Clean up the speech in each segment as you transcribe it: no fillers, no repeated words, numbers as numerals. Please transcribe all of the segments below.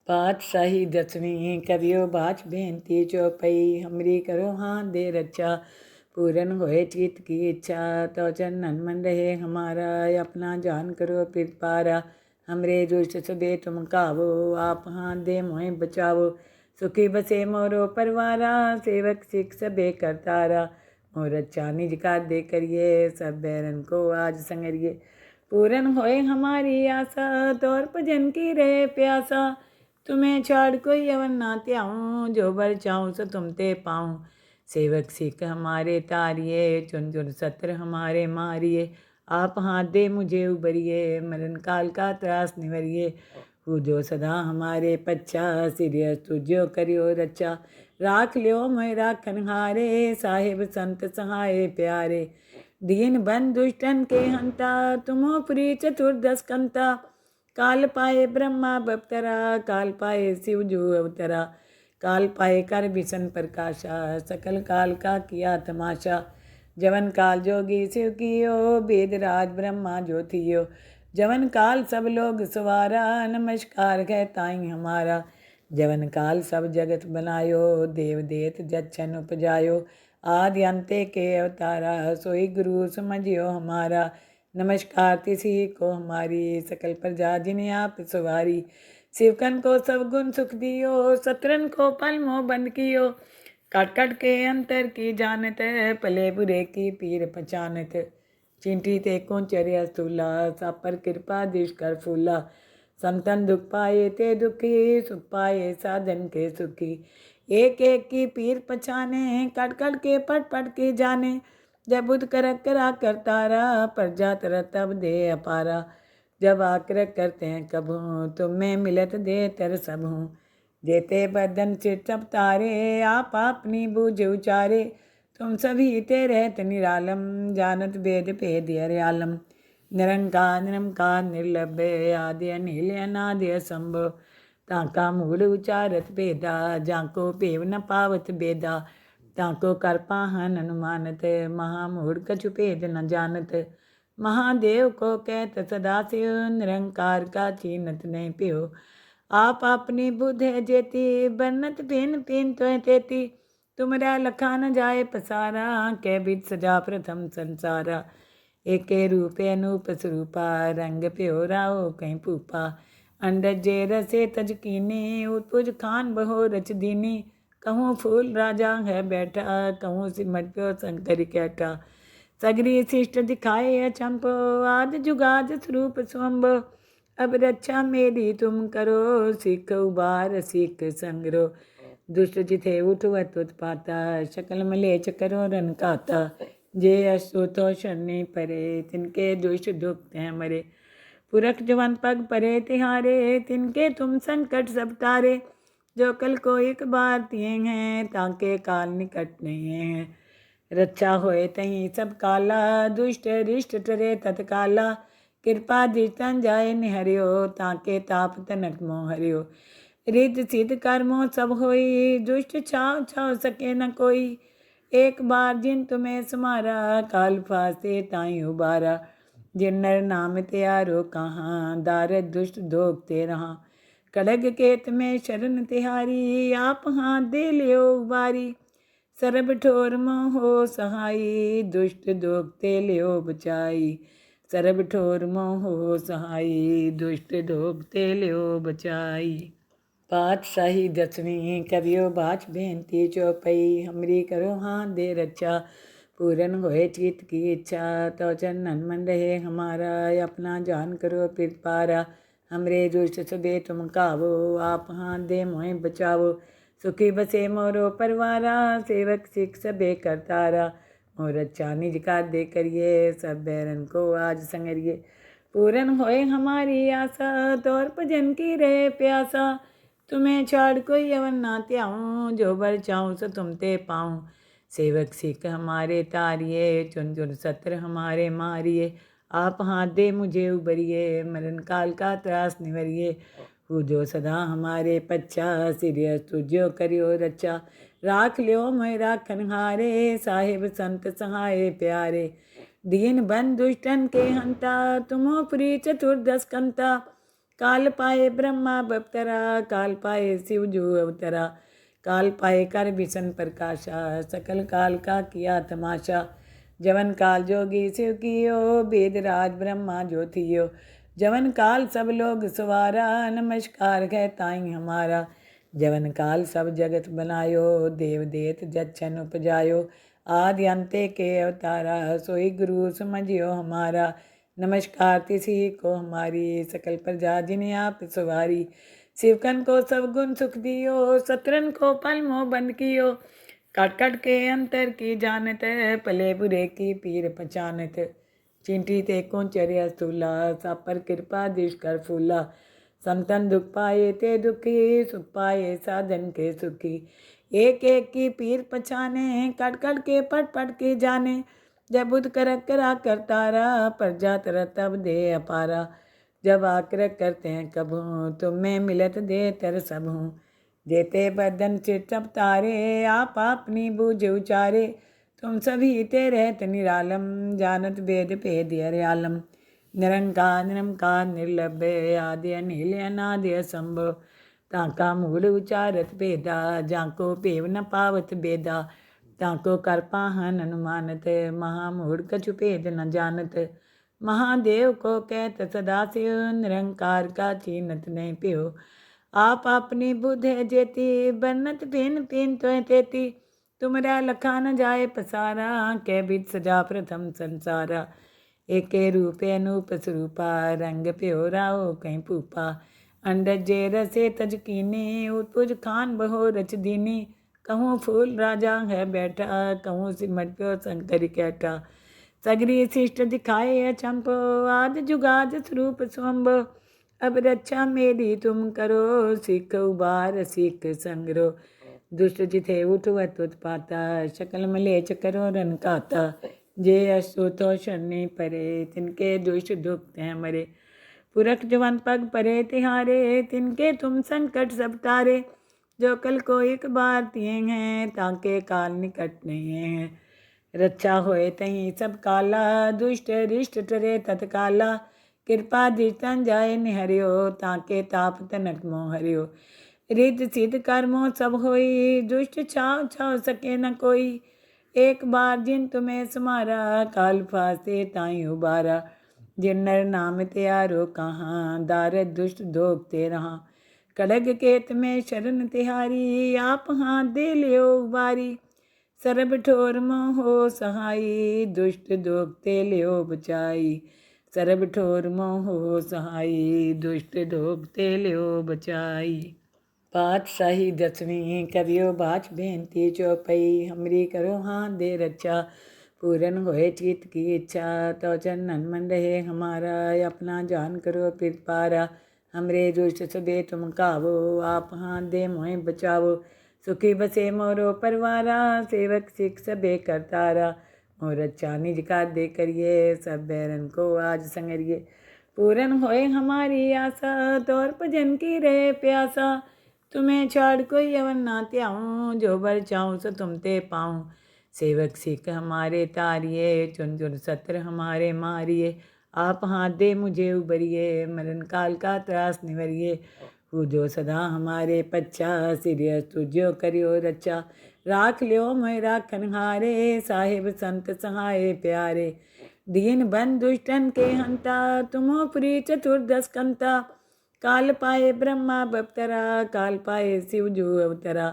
पातशाही दसवीं करियो बाच बेनती चौपई हमरी करो हाँ दे रक्षा पूरन होए चित की इच्छा तो चरणन मन रहे हमारा अपना जान करो फिर पारा हमरे दुष्ट सबे तुम कावो आप हाथ दे मोहि बचावो सुखी बसे मोरो परवारा सेवक सिख सबे करतारा मोर अच्छा निज का दे करिए सब बैरन को आज संगरिए पूरन होए हमारी आशा तौर भजन की रहे प्यासा तुम्हें छाड़ कोई अवन ना त्याऊँ जो बर चाहूँ सो तुम ते पाऊँ सेवक सिख हमारे तारिये चुन चुन सत्र हमारे मारिये आप हाथ दे मुझे उबरिए मरण काल का त्रास निवरिए जो सदा हमारे पच्छा सिरियस तुझो करियो रक्षा राख लियो मैं राखन हारे साहिब संत सहाय प्यारे दीन बन दुष्टन के हंता तुमो प्री चतुर्दश कंता काल पाए ब्रह्मा बपतरा काल पाए शिव जो अवतरा काल पाए कर विसन प्रकाशा सकल काल का किया तमाशा जवन काल जोगी शिव कियो वेद राज ब्रह्मा ज्योतियो जवन काल सब लोग सवारा नमस्कार है ताई हमारा जवन काल सब जगत बनायो देव देत जच्छन उपजायो आदि अंते के अवतारा सोई गुरु समझियो हमारा नमस्कार तिसी को हमारी सकल प्रजा जिन्हें आप सवारी शिवकन को सब गुण सुख दियो सत्रन को पल मोह बंद कियो काट काट के अंतर की जानत पले बुरे की पीर पहचानत चिंटी ते को चर्या स्थूला सब पर कृपा दिश कर फूला संतन दुख पाए ते दुखी सुख पाए साधन के सुखी एक एक की पीर पहचाने कट कट के पट पट के जाने जब बुद्ध कर करा करतारा प्रजा तर तब दे अपारा जब आकर करते हैं कब हूँ तुम्हें मिलत दे तर सब हूँ देते बदन से तब तारे आप अपनी बूझ उचारे तुम सभी ते रहत निरालम जानत वेद भेद हरियालम निरंकार निरंकार निर्लभ आदि अनिल अनादि असंभव ताका मूल उचारत भेदा जाको पेव न पावत बेदा ताको कर पाहन अनुमानत महामूढ़ कछु भेद न जानत महादेव को कहत सदाशिव निरंकार का चीनत नहीं पियो आप अपनी बुद्ध है जेती बन्नत पिन पिन तो तेती तुमरा लखा न जाए पसारा कै बिद सजा प्रथम संसारा एके रूपे अनूप स्वरूपा रंग प्यो राओ कहीं पूपा अंडज जे रसे तज कीनी उत्पुज खान बहो रच दीनी कहूँ फूल राजा है बैठा कहूँ सिमट प्यो शंकर कैठा सगरी शिष्ट दिखाए अचंपो आद जुगाद स्वरूप स्वंभ अब रक्षा मेरी तुम करो सिख उबार सिख संग्रो दुष्ट जिथे उठवत उत्पाता शकल मलेच करो रन काता जे अश्रु तो शनि परे तिनके दुष्ट दुख हैं मरे पुरख जवन पग परे तिहारे तिनके तुम संकट सब तारे जो कल को एक बार तिए हैं ताके काल निकट नहीं है रक्षा होए तहीं सब काला दुष्ट रिष्ट टरे तत्काला कृपा दितन जाए निहरियो ताके ताप तनक मोह हरियो रिद्ध सिद्ध कर्मों सब होई दुष्ट छाव छाव सके न कोई एक बार जिन तुम्हें समारा काल फासे ताई उबारा जिन नर नाम त्यारो कहाँ दारद दुष्ट दोगते रहा कड़ग केत में शरण तिहारी आप हाथ दे लियो उबारी सरब ठोर मोहो सहाई दुष्ट दोगते लियो बचाई सरब ठोर मोहो सहाई दुष्ट दोगते लियो बचाई पातशाही दसवीं करियो बाच बेनती चौपई हमरी करो हाँ दे रक्षा पूरन होए चित की इच्छा तो चरणन मन रहे हमारा अपना जान करो फिर पारा हमरे दुष्ट सबे तुम कावो आप हाथ दे मोहि बचावो सुखी बसे मोरो परवारा सेवक सिख सबे करतारा मोर अच्छा निज का दे करिए सब बैरन को आज संगरिए पूरन होए हमारी आशा तौर भजन की रहे प्यासा तुम्हें छाड़ कोई अवन ना त्याऊँ जो बर चाहूँ सो तुम ते पाऊँ सेवक सिख हमारे तारिये चुन चुन सत्र हमारे मारिये आप हाथ दे मुझे उबरिए मरण काल का त्रास निवरिए जो सदा हमारे पच्छा सिरियस तुझो करियो रक्षा राख लियो मैं राखन हारे साहिब संत सहाय प्यारे दीन बन दुष्टन के हंता तुमो प्री चतुर्दश कंता काल पाए ब्रह्मा बपतरा, काल पाए शिव जो अवतरा, काल पाए कर विसन प्रकाशा, सकल काल का किया तमाशा। जवन काल जोगी शिव कियो, वेद राज ब्रह्मा ज्योतियो, जवन काल सब लोग सवारा, नमस्कार है ताई हमारा। जवन काल सब जगत बनायो, देव देत जच्छन उपजायो, आदि अंते के अवतारा, सोई गुरु समझियो हमारा। नमस्कार तिसी को हमारी, सकल प्रजा जिन्हें आप सवारी। शिवकन को सब गुण सुख दियो, सतरन को पल मोह बंद कियो, काट काट के अंतर की जानत, पले बुरे की पीर पहचानत। चिंटी ते को चर्या स्थूला, सब पर कृपा दिश कर फूला। संतन दुख पाए ते दुखी, सुख पाए साधन के सुखी। एक एक की पीर पछाने, कट कट के पट पट के जाने। जब बुद्ध कर करा करतारा, प्रजा तर तब दे अपारा। जब आकर करते हैं कबू, तुम्हें मिलत दे तर सब हूँ। जेते बदन चिर सब तारे, आप अपनी बूझ उचारे। तुम सभी ते रहत निरालम, जानत वेद भेद हरियालम। निरंकार निरंकार निर्लभ्य, आदि अनिल अनादि असंभव। ताका मूल उचारत भेदा, जाको पेव न पावत बेदा। ताको कर पाहन अनुमानत, महामूढ़ कछु भेद न जानत। महादेव को कहत सदा शिव, निरंकार का चीनत नहीं प्यो। आप अपनी बुद्ध है जेती, बन्नत पिन पिन तो तेती। तुमरा लखा न जाए पसारा, कै बिद सजा प्रथम संसारा। एके रूपे अनूप स्वरूपा, रंग प्यो राओ कहीं पूपा। अंडज जे रसे तज कीनी, उत्पुज खान बहो रच दीनी। कहूँ फूल राजा है बैठा, कहूँ सिमट प्यो शंकर कैठा। सगरी शिष्ट दिखाए अचंपो, आद जुगाद स्वरूप स्वंभ। अब रक्षा मेरी तुम करो, सिख उबार सिख संग्रो। दुष्ट जिथे उठवत उत्पाता, शकल मलेच करो रन काता। जे अस्तु तो शनि परे, तिनके दुष्ट दुख हैं मरे। पुरख जवन पग परे तिहारे, तिनके तुम संकट सब तारे। जो कल को एक बार तिए हैं, ताके काल निकट नहीं है। रक्षा होए तहीं सब काला, दुष्ट रिष्ट टरे तत्काला। कृपा दृष्टन जाए निहरियो, ताके ताप तनक मोह हरियो। रिद्ध सिद्ध कर्मों सब होई, दुष्ट छाव छाव सके न कोई। एक बार जिन तुम्हें समारा, काल फासे ताई उबारा। जिन नर नाम त्यारो कहाँ, दारद दुष्ट दोगते रहा। कड़ग केत में शरण तिहारी, आप हाथ दे लियो उबारी। सरब ठोर मोहो सहाई, दुष्ट दोगते लियो बचाई। सरब ठोर मोहो सहाई, दुष्ट दोगते लियो बचाई। पातशाही दसवीं करियो बाच बेनती चौपई, हमरी करो हाथ दे रक्षा। पूरन होए चित की इच्छा, तो चरणन मन रहे हमारा। अपना जान करो फिर पारा, हमरे दुष्ट सबे तुम कावो। आप हाथ दे मोहे बचावो, सुखी बसे मोरो परवारा। सेवक सिख सबे करतारा, मोर अच्छा निज का दे करिए। सब बैरन को आज संगरिए, पूरन होए हमारी आशा। तोर भजन की रहे प्यासा, तुम्हें छाड़ कोई अवन ना त्याऊँ। जो बर चाहूँ सो तुम ते पाऊँ। सेवक सिख हमारे तारिये, चुन चुन सत्र हमारे मारिए। आप हाथ दे मुझे उबरिए, मरण काल का त्रास निवरिए। पूजो सदा हमारे पच्छा, सिरियस तुझो करियो रक्षा। राख लियो मैं राखन हारे, साहिब संत सहाय प्यारे। दीन बंद दुष्टन के हंता, तुमो पुरी चतुर्दश कंता। काल पाए ब्रह्मा बपतरा, काल पाए शिव जो अवतरा।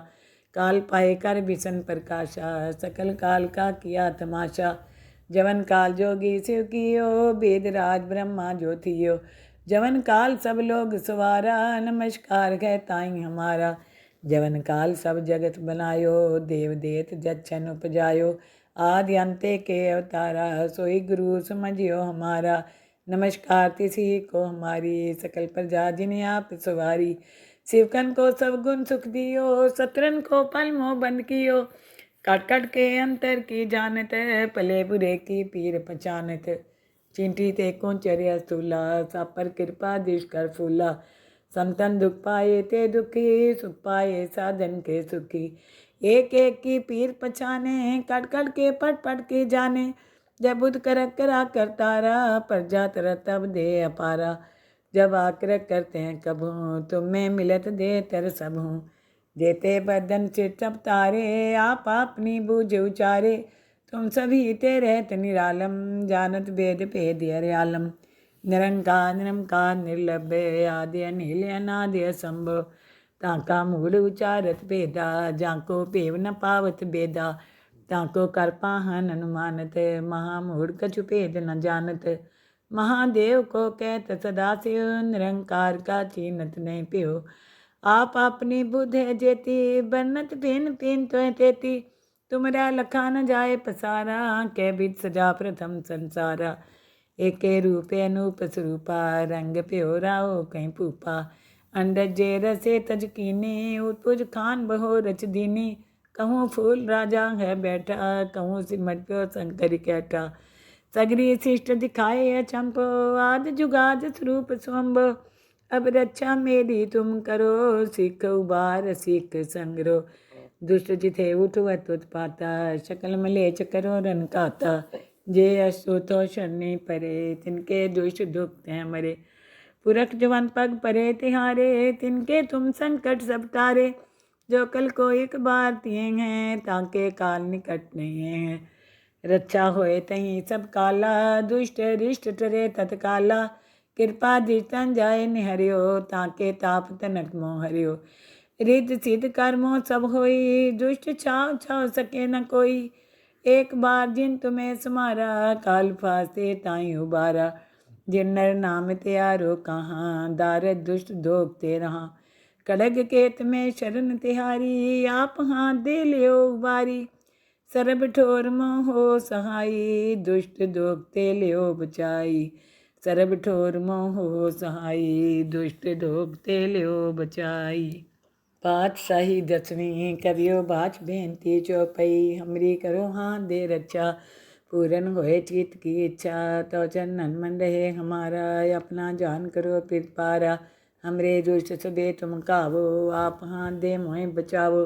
काल पाए कर विसन प्रकाशा, सकल काल का किया तमाशा। जवन काल जोगी शिव कियो, वेद राज ब्रह्मा ज्योतियो। जवन काल सब लोग सवारा, नमस्कार है ताई हमारा। जवन काल सब जगत बनायो, देव देत जच्छन उपजायो। आदि अंते के अवतारा, सोई गुरु समझियो हमारा। नमस्कार तिसी को हमारी, सकल प्रजा जिन्हें आप सवारी। शिवकन को सब गुण सुख दियो, सतरन को पल मोह बंद कियो। काट काट के अंतर की जानत, पले बुरे की पीर पहचानत। चिंटी ते को चर्या स्थूला, सब पर कृपा दिश कर फूला। संतन दुख पाए ते दुखी, सुख पाए साधन के सुखी। एक एक की पीर पछाने, कट कट के पट पट के जाने। जब बुद्ध कर करा करतारा, प्रजा तर तब दे अपारा। जब आकर करते हैं कबहूँ, तुम में मिलत दे तर सब हूँ। जेते बदन चिर सब तारे, आप अपनी बूझ उचारे। तुम सभी ते रहत निरालम, जानत वेद भेद अर्यालम। निरंकार निरंकार निर्लभ्य, आदि अनिल अनादि असंभव। ताका मूल उचारत भेदा, जाको पेव न पावत बेदा। ताको कर पाहन अनुमानत, महामूढ़ कछु भेद न जानत। महादेव को कहत सदा शिव, निरंकार का चीनत नहीं प्यो। आप अपनी बुध है जेती, बन्नत भिन्न भिन्न तो तेती। तुमरा लखा न जाए पसारा, कै बिद सजा प्रथम संसारा। एके रूपे अनूप स्वरूपा, रंग प्यो राहो कहीं पूपा। अंडज जे रसे तज कीनी, उत्पुज खान बहो रच दीनी। कहूँ फूल राजा है बैठा, कहूँ सिमट प्यो शंकर कैठा। सगरी शिष्ट दिखाए अचंप, आद जुगाद स्वरूप स्वंभ। अब रक्षा मेरी तुम करो, सिख उबार सिख संग्रो। दुष्ट जिथे उठवत उत्पाता, शकल मलेच करो रन काता। जे अश्रु तो शरणी परे, तिनके दुष्ट दुख हैं मरे। पुरख जवन पग परे तिहारे, तिनके तुम संकट सब तारे। जो कल को एक बार तिए हैं, ताके काल निकट नहीं है। रक्षा होए तहीं सब काला, दुष्ट रिष्ट टरे तत्काला। कृपा दृष्टन जाए निहरियो, ताके ताप तनक मोह हरियो। रिद्ध सिद्ध कर्मों सब होई, दुष्ट छाव छाव सके न कोई। एक बार जिन तुम्हें समारा, काल फासे ताई उबारा। जिन नर नाम त्यारो कहाँ, दारद दुष्ट दोगते रहा। खड़ग केत में शरण तिहारी, आप हाथ दे लियो उबारी। सरब ठोर मोहो सहाई, दुष्ट दोगते लियो बचाई। सरब ठोर मोहो सहाई, दुष्ट दोगते लियो बचाई। पातशाही दसवीं करियो बाच बेनती चौपई। हमरी करो हाथ दे रक्षा, पूरन होए चित की इच्छा। तो चरणन मन रहे हमारा, अपना जान करो फिर पारा। हमरे दुष्ट सबे तुम कावो, आप हाथ दे मोहे बचावो।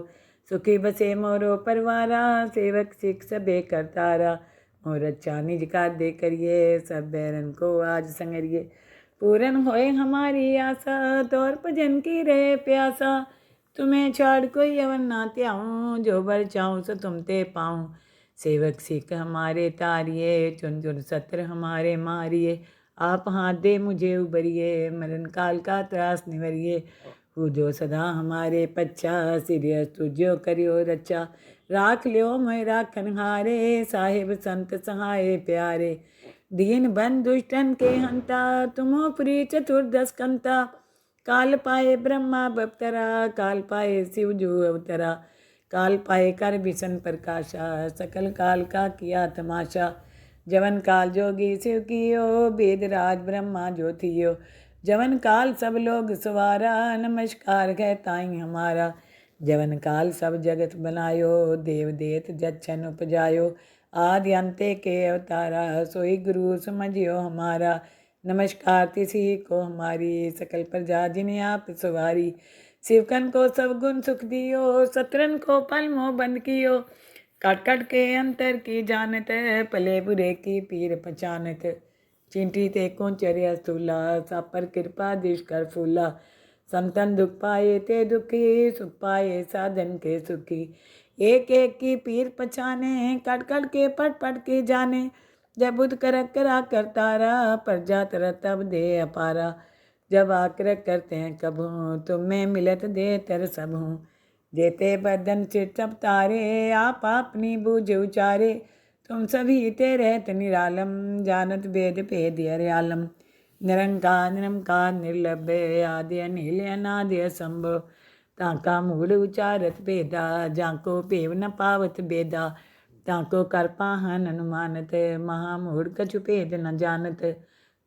सुखी बसे मोरो परवारा, सेवक सिख सबे करतारा। मोर अच्छा निज कार दे करिए, सब बैरन को आज संगरिए। पूरन होए हमारी आशा, तोर भजन की रहे प्यासा। तुम्हें छाड़ कोई अवन ना त्याऊँ, जो बर चाहूँ सो तुम ते पाऊँ। सेवक सिख हमारे तारिये, चुन चुन सत्र हमारे मारिए। आप हाथ दे मुझे उबरिए, मरण काल का त्रास निवरिए। जो सदा हमारे पच्छा, सिरियस तुझो करियो रक्षा। राख लियो मैं राखन हारे, साहिब संत सहाय प्यारे। दीन बन दुष्टन के हंता, तुमो प्री चतुर्दश कंता। काल पाए ब्रह्मा बप्तरा, काल पाए शिव जो अवतरा। काल पाए कर विष्ण प्रकाशा, सकल काल का किया तमाशा। जवन काल जोगी शिव कियो, वेद राज ब्रह्मा जो थियो। जवन काल सब लोग सवारा, नमस्कार है ताई हमारा। जवन काल सब जगत बनायो, देव देत जच्छन उपजायो। आदि अंते के अवतारा, सोई गुरु समझियो हमारा। नमस्कार तिसी को हमारी, सकल प्रजा जिन्हें आप सवारी। शिवकन को सब गुण सुख दियो, सत्रन को पल मोह बंद कियो। कट कट के अंतर की जानत, पले बुरे की पीर पहचानत। चिंटी ते को चर्या स्थूला, सब पर कृपा दृष्ट कर फूला। संतन दुख पाए ते दुखी, सुख पाए साधन के सुखी। एक एक की पीर पहचाने, कट कट के पट पट के जाने। जब बुध कर करा करतारा, प्रजा तर तब दे अपारा। जब आकर करते हैं कबहूँ, तुम में मिलत दे तर सब हूँ। जेते बदन चिर सब तारे, आप अपनी बूझ उचारे। तुम सभी ते रहत निरालम, जानत वेद भेद अर्यालम। निरंकार निरंकार निर्लभ्य, आदि अनिल अनादि असंभव। ताका मूल उचारत भेदा, जाको पेव न पावत बेदा। ताको कर पाहन अनुमानत, महामूढ़ कछु भेद न जानत।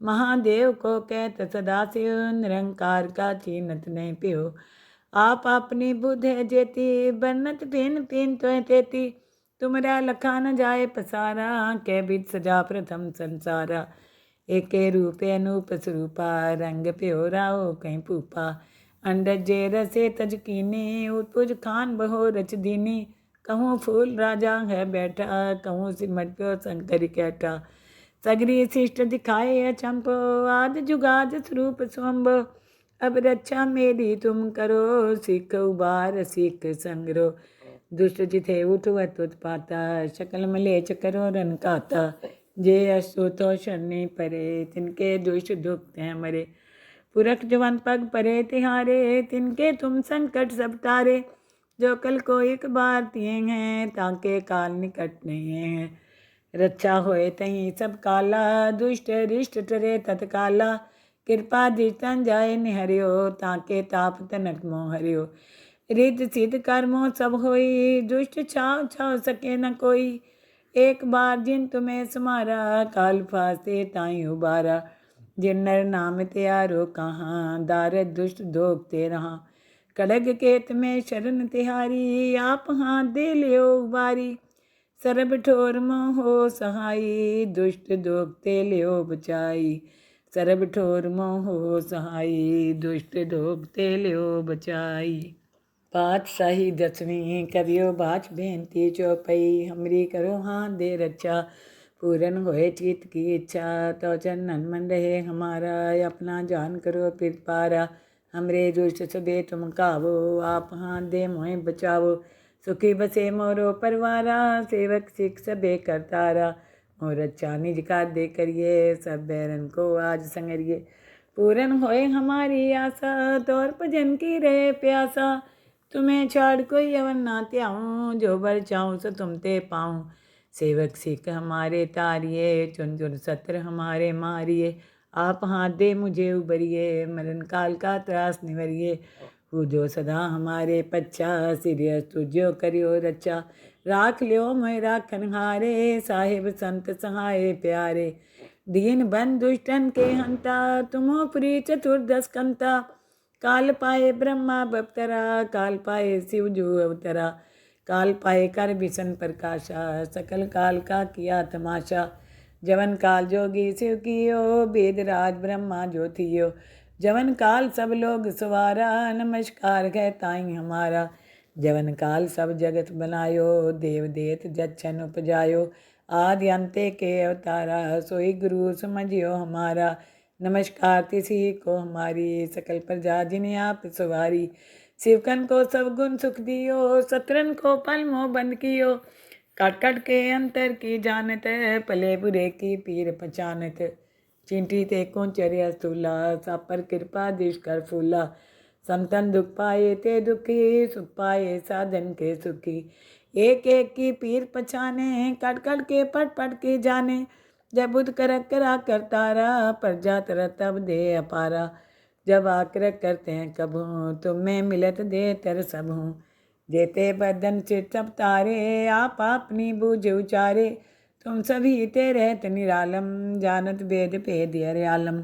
महादेव को कहत सदा शिव, निरंकार का चीनत नहीं प्यो। आप अपनी बुध है जेती, बन्नत भिन्न भिन्न तो तेती। तुमरा लखा न जाए पसारा, कै बिद सजा प्रथम संसारा। एके रूपे अनूप स्वरूपा, रंग प्यो राहो कहीं पूपा। अंडज जे रसे तज कीनी, उत्पुज खान बहो रच दीनी। कहूँ फूल राजा है बैठा, कहूँ सिमट प्यो शंकर कैठा। सगरी शिष्ट दिखाए अचंप, आद जुगाद स्वरूप स्वंभ। अब रक्षा मेरी तुम करो, सिख उबार सिख संग्रो। दुष्ट जिथे उठवत उत्पाता, शकल मलेच करो रन काता। जे अस्तु तो शनि परे, तिनके दुष्ट दुख हैं मरे। पुरख जवन पग परे तिहारे, तिनके तुम संकट सब तारे। जो कल को एक बार तिए हैं, ताके काल निकट नहीं है। रक्षा होए तहीं सब काला, दुष्ट रिष्ट टरे तत्काला। कृपा दृष्टन जाए निहरियो, ताके ताप तनक मोह हरियो। रिद्ध सिद्ध कर्मों सब होई, दुष्ट छाव छाव सके न कोई। एक बार जिन तुम्हें समारा, काल फासे ताई उबारा। जिन नर नाम त्यारो कहाँ, दारद दुष्ट दोगते रहा। खड़ग केत में शरण तिहारी, आप हाथ दे लियो उबारी। सरब ठोर मोहो सहाई, दुष्ट दोगते लियो बचाई। सरब ठोर मोहो सहाई, दुष्ट दोगते लियो बचाई। पातशाही दसवीं करियो बाच बेनती चौपई। हमरी करो हाथ दे रक्षा, पूरन होए चित की इच्छा। तो चरणन मन रहे हमारा, अपना जान करो फिर पारा। हमरे दुष्ट सबे तुम कावो, आप हाथ दे मोहे बचावो। सुखी बसे मोरो परवारा, सेवक सिख सबे करतारा। मोर अच्छा निज का दे करिए, सब बैरन को आज संगरिए। पूरन होए हमारी आशा, तौर भजन की रहे प्यासा। तुम्हें छाड़ कोई अवन ना त्याऊँ, जो बर चाहूँ सो तुम ते पाऊँ। सेवक सिख हमारे तारिये, चुन चुन सत्र हमारे मारिए। आप हाथ दे मुझे उबरिए, मरण काल का त्रास निवरिए। जो सदा हमारे पच्छा, सिरियस तुझो करियो रक्षा। राख लियो मैं राखन हारे, साहिब संत सहाय प्यारे। दीन बन दुष्टन के हंता, तुमो प्री चतुर्दश कंता। काल पाए ब्रह्मा बपतरा, काल पाए शिव जो अवतरा। काल पाए कर भीषण प्रकाशा, सकल काल का किया तमाशा। जवन काल जोगी शिव कियो, वेद राज ब्रह्मा जो थियो। जवन काल सब लोग सवारा, नमस्कार है ताई हमारा। जवन काल सब जगत बनायो, देव देत जच्छन उपजायो। आदि अंते के अवतारा, सोई गुरु समझियो हमारा। नमस्कार तिसी को हमारी, सकल प्रजा जिन्हें आप सवारी। शिवकन को सब गुण सुख दियो, सत्रन को पल मोह बंद कियो। काट काट के अंतर की जानत, पले बुरे की पीर पहचानत। चिंटी ते को चर्या स्थूला, सब पर कृपा दृष्ट कर फूला। संतन दुख पाए ते दुखी, सुख पाए साधन के सुखी। एक एक की पीर पछाने, कट कट के पट पट के जाने। जब बुद्ध कर करा करतारा, प्रजा तरह तब दे अपारा। जब आकर करते हैं कबू, तुम्हें मिलत दे तर सब हूँ। जेते बदन चित सब तारे, आप अपनी बूझ उचारे। तुम सभी ते रहत निरालम, जानत वेद भेद हरियालम।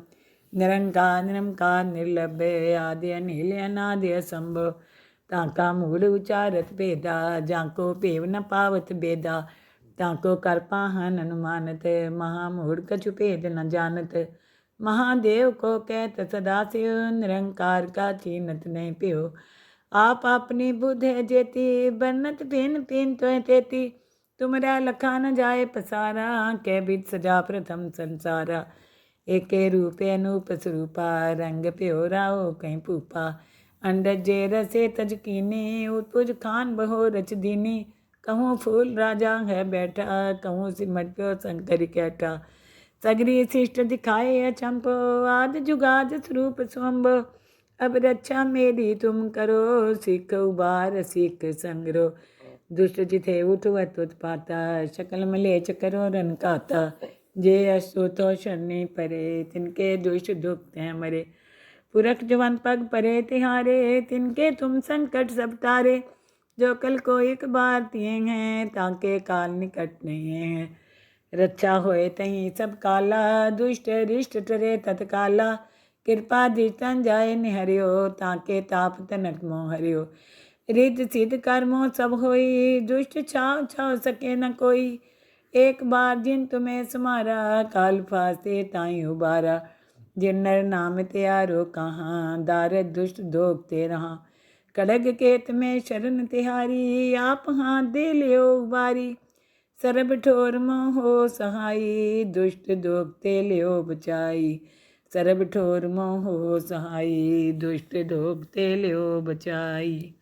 निरंकार निरंकार निर्लभ, आदि अनिल अनादि असंभव। ताका मूल उचारत भेदा, जाको पेव न पावत बेदा। ताको कर पाहन अनुमानत, महामूढ़ कछु भेद न जानत। महादेव को कहत सदाशिव, निरंकार का चीनत नहीं प्यो। आप अपनी बुद्ध है जेती, बन्नत पिन पिन तो तेती। तुमरा लखा न जाए पसारा, कै बिद सजा प्रथम संसारा। एके रूपे अनूप स्वरूपा, रंग प्यो राओ कहीं पूपा। अंडज जे रसे तज कीनी, उत्पुज खान बहो रच दीनी। कहूँ फूल राजा है बैठा, कहूँ सिमट प्यो शंकर कैठा। सगरी शिष्ट दिखाए अचंप, आद जुगाद स्वरूप स्वंभ। अब रक्षा मेरी तुम करो, सिख उबार सिख संग्रो। दुष्ट जिथे उठवत उत्पाता, शकल मलेच करो रन काता। जे अस्तु तो शनि परे, तिनके दुष्ट दुख हैं मरे। पुरख जवन पग परे तिहारे, तिनके तुम संकट सब तारे। जो कल को एक बार तिए हैं, ताके काल निकट नहीं है। रक्षा होए तहीं सब काला, दुष्ट रिष्ट टरे तत्काला। कृपा दृष्टन जाए निहरियो, ताके ताप तनक मोह हरियो। रिद्ध सिद्ध कर्मों सब होई, दुष्ट छाव छाव सके न कोई। एक बार जिन तुम्हें समारा, काल फासे ताई उबारा। जिन नर नाम त्यारो कहाँ, दारद दुष्ट दोगते रहा। खड़ग केत में शरण तिहारी, आप हाथ दे लियो उबारी। ਸਰਬ ਠੋਰ ਮੋਹ ਸਹਾਈ, ਦੁਸ਼ਟ ਦੋਖਤੇ ਲਿਓ ਬਚਾਈ। ਸਰਬ ਠੋਰ ਮੋਹ ਸਹਾਈ, ਦੁਸ਼ਟ ਦੋਖਤੇ ਲਿਓ ਬਚਾਈ।